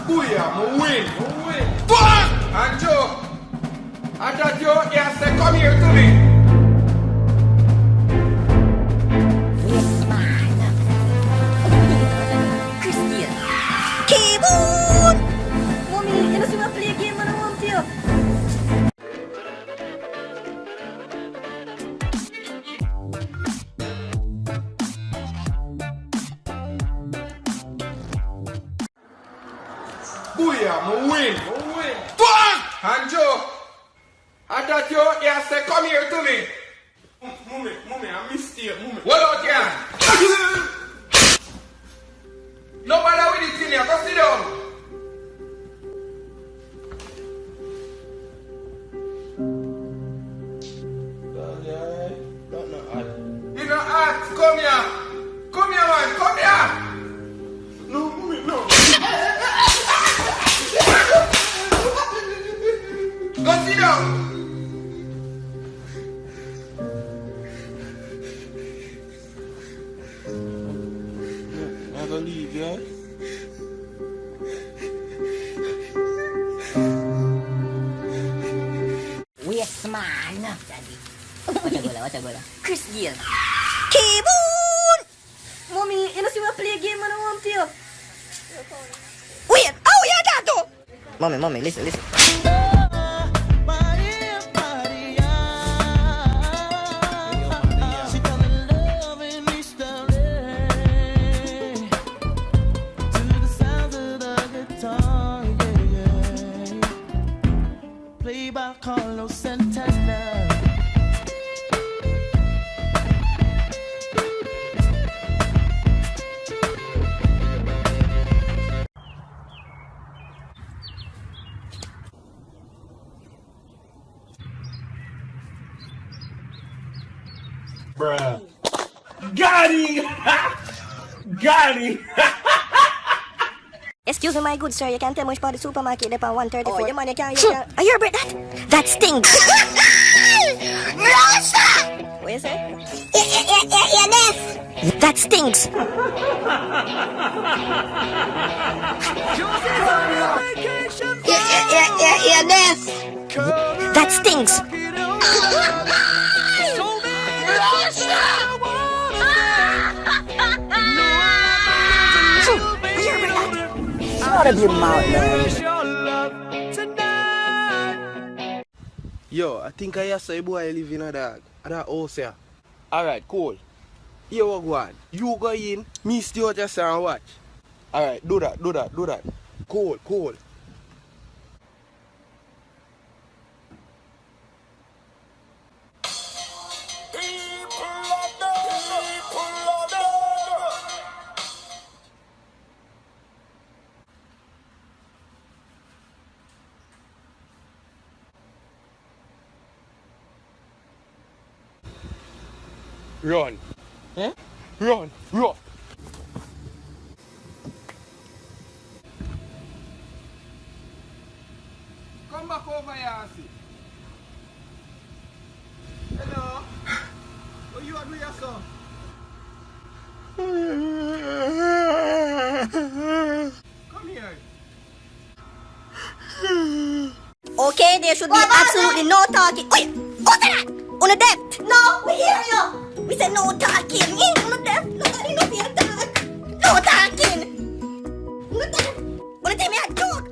Booyah, I win. Fuck! And Joe, I thought you said come here to me. Christian. Kevin! Mommy, you know, so play a game and I want to. Booyah, I win. Fuck! And Joe, I thought you said come here to me. Mummy, I missed you. Mummy. What out here? No bother with it in here. Go sit down. You know, come here. Come here, man. Come here. No, Mummy, no. Go sit down. I'm gonna leave, yeah? Yes, man. What's a goal? Christian. Kevin! Mommy, you know, so play a game and I want to. Wait, oh yeah, that though. Mommy, listen. Play by Carlos Santana. Bruh. Got him! Got him! Excuse me, my good sir, you can tell me which part of the supermarket they're on 134. Oh, your man, you can't. Are you heard that? That stinks. What you say? That stinks. That stinks. Out of your mouth, man. Yo, I think I saw a boy living in that house here. Alright, cool. Here we go on. You go in, me stay out just and watch. Alright, do that. Cool. Run. Eh? Run. Come back over here, see. Hello. What you are doing, yourself? Come here. Okay, there should be absolutely no talking. Wait, what's that? On the depth. No, we hear you. We said no talking. On the depth. Nobody knows the talk. No talking. On the depth. On the time I talk.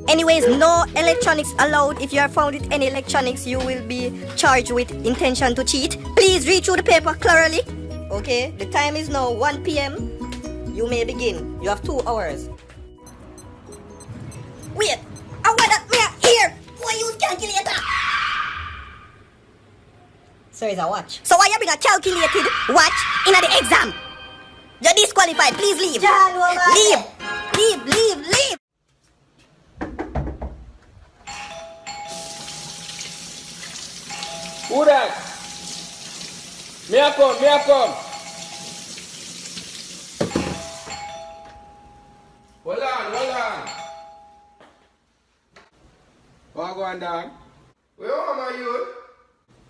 Anyways, no electronics allowed. If you are found with any electronics, you will be charged with intention to cheat. Please read through the paper thoroughly. Okay, the time is now 1 p.m. You may begin. You have 2 hours. Wait, I want that here. Why use calculator? So is a watch. So why you bring a calculated watch in the exam? You're disqualified. Please leave. Leave. Who that? Me a come. Hold on. What go on, Dan? Where am I, you?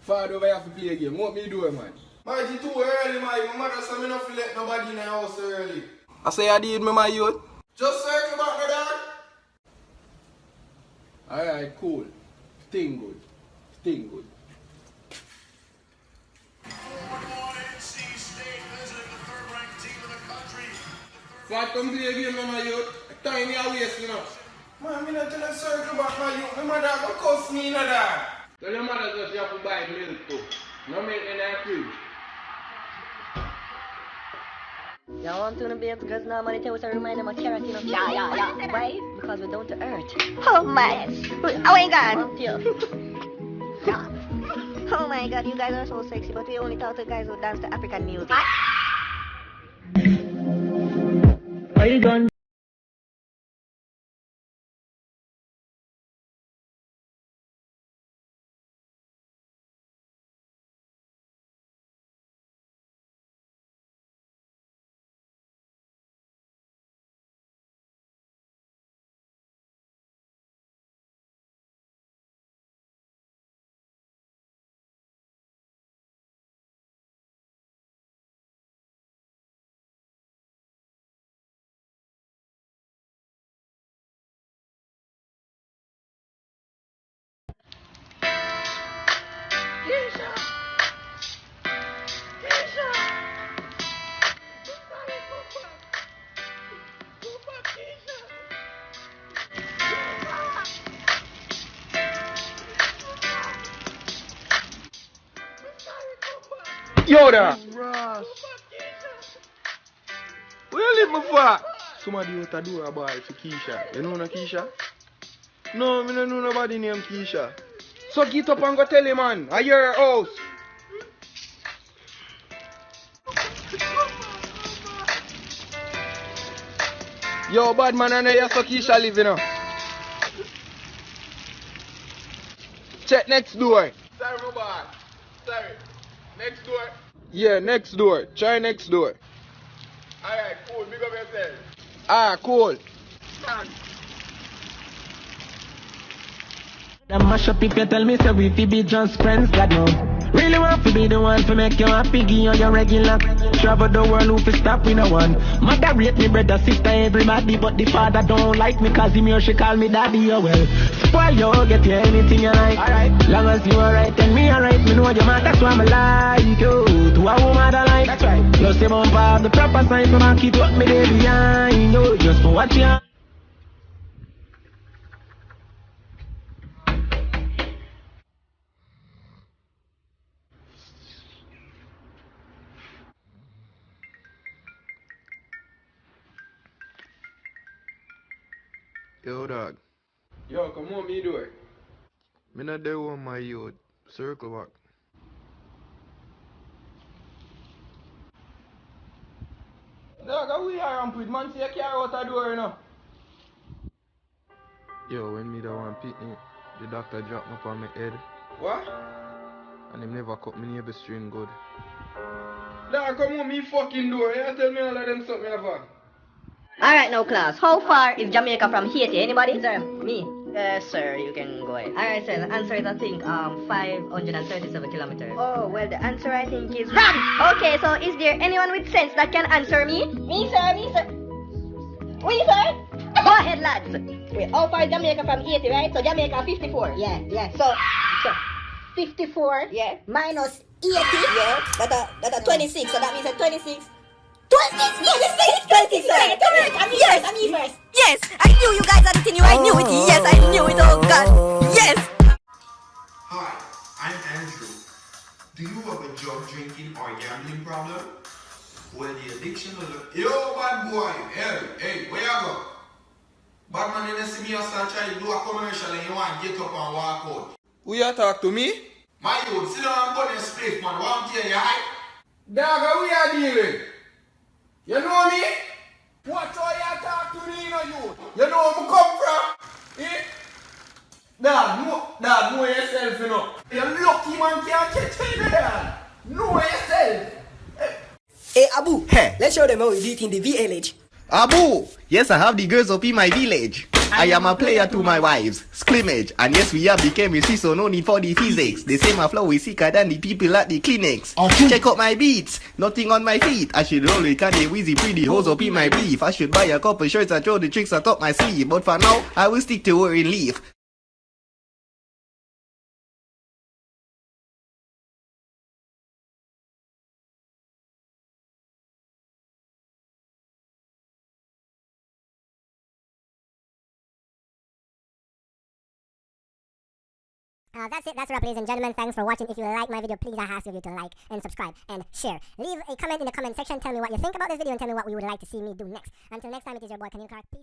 Father over here to play a game. What me do, man? Man, it's too early, man. My mother said me not to let nobody in the house early. I say I did me, my youth. Just circle back, brother. Alright, cool. Thing good. Thing good. So I come play a game with my youth. Time me a waste, you know. Man, me not tell a circle back my youth. My mother go cuss me, you know that. Tell your mother just you have to buy milk too. No milk in that fridge. You want to know, babes, because normally tell us to remind them of carrot, you know? Yeah. Why? Because we're down to earth. Oh my. Oh my God. Oh my God, you guys are so sexy, but we only talk to guys who dance to African music. Are you done? Yo there! Ross! Where you live me for? Somebody out a door a boy for Keisha. You know no Keisha? No, me no know nobody named Keisha. So get up and go tell him, man. I hear your house. Yo, bad man, I know you so Keisha live, you know. Check next door. Sorry, my boy. Sorry. Next door? Yeah, next door. Try next door. Alright, cool. Big up yourself. Ah, cool. Them mash up if you tell me so we fi be just friends, God no. Really want to be the one to make you happy, give you your regular. Travel the world, who fi stop with no one. Mother rate me, brother, sister, everybody, but the father don't like me, cause him here she call me daddy, oh well. Spoil you, get you anything you like. Alright, long as you alright, and me alright, me know your man, that's why I'm like you. To a woman that like, that's right. Plus you bump up the proper sign, so man keep up me there behind you, just for what you. Yo, dog. Yo, come on, me do it. Me not there on my youth. Circle back. Dog, how we are ramp with man, see a car out the door, you know. Yo, when me the one pick me, the doctor dropped me on my head. What? And him never cut me neighbor string good. Dog, come on, me fucking door. You tell me all of them something ever. Alright now, class. How far is Jamaica from Haiti? Anybody? Sir, me. Sir, you can go ahead. Alright, sir. The answer is, I think, 537 kilometers. Oh, well, the answer, I think, is wrong. Okay, so is there anyone with sense that can answer me? Me, sir. Me, sir. We, sir. Go ahead, lads. Wait, how far is Jamaica from Haiti, right? So, Jamaica, 54. Yeah. So 54. Yeah. Minus 80. Yeah. That's 26. So, that means 26. 26! Yes! I'm here first. Yes! I knew you guys had it in you. I knew it. Yes, I knew it. Oh, God. Yes! Hi, I'm Andrew. Do you have a drug drinking or gambling problem? Well, the addiction will look... Yo, bad boy! Hey, where you go? Bad man, you see me start trying to do a commercial and you want to get up and walk out. Who you talk to me? My youth, sit down and put your space, man. Want to hear you, hi? Dog, how we are dealing? You know me? Watch how you talk to me, you know you. You know where I come from? Eh? Dog, know yourself, you know. You're lucky man can't catch me, dog. Know yourself. Hey Abu, let's show them how we do it in the village. Abu! Yes, I have the girls up in my village. I am a player to my wives, scrimmage, and yes, we have the chemistry, so no need for the physics. They say my flow is sicker than the people at the clinics. Check out my beats, nothing on my feet. I should roll with Kanye, Weezy, pretty hoes up in my brief. I should buy a couple shirts and throw the tricks atop my sleeve, but for now, I will stick to wearing leaf. That's it. That's a wrap, ladies and gentlemen. Thanks for watching. If you like my video, please I ask you to like and subscribe and share. Leave a comment in the comment section. Tell me what you think about this video and tell me what you would like to see me do next. Until next time, it is your boy Camille Clark. Peace.